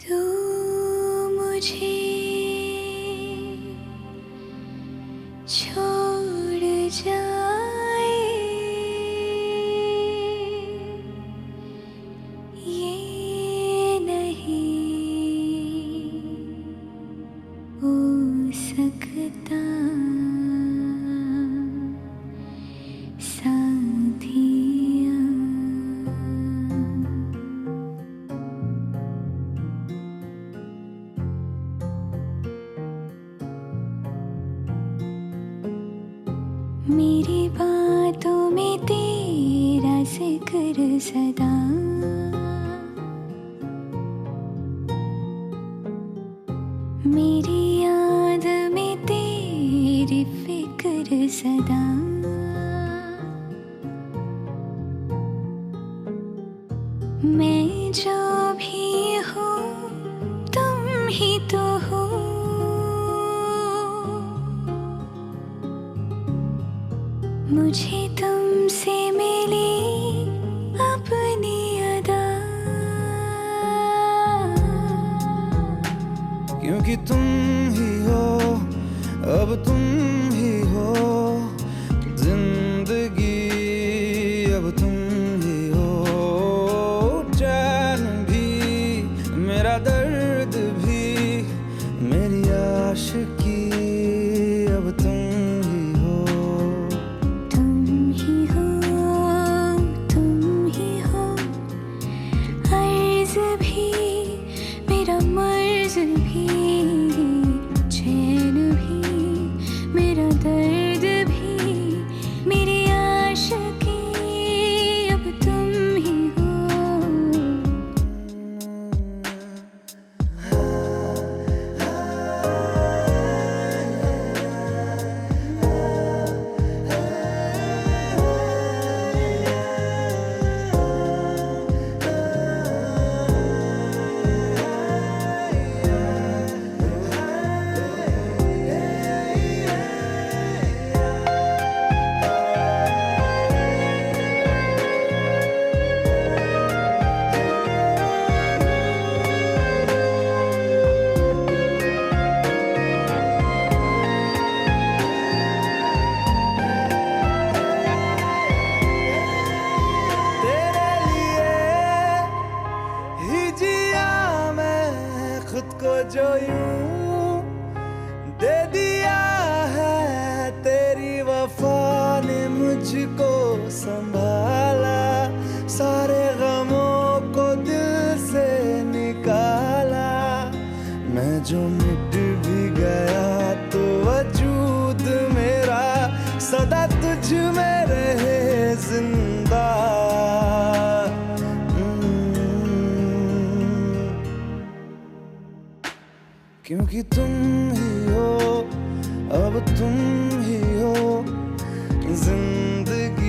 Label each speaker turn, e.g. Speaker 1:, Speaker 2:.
Speaker 1: तू मुझे छोड़ जाए ये नहीं हो सकता साथिया। मेरी बातों में तेरा जिक्र सदा, मेरी याद में तेरी फिक्र सदा। मैं जो भी हूँ तुम ही तो हो, मुझे तुमसे मिली अपनी अदा।
Speaker 2: क्योंकि तुम ही हो, अब तुम ही हो जिंदगी, अब तुम ही हो चैन भी, मेरा दर्द भी, मेरी आशिकी, अब तुम ही हो।
Speaker 1: तुम ही हो, तुम ही हो, अर्ज़ भी मेरा मर्ज़ भी, चैन भी मेरा दर्द भी, मेरी आशिकी, अब तुम ही हो।
Speaker 2: खुद को जो यूं दे दिया है, तेरी वफा ने मुझको संभाला, सारे गमों को दिल से निकाला। मैं जो मिट भी गया तो वजूद मेरा सदा तुझ में रहे जिंदा। क्योंकि तुम ही हो, अब तुम ही हो जिंदगी।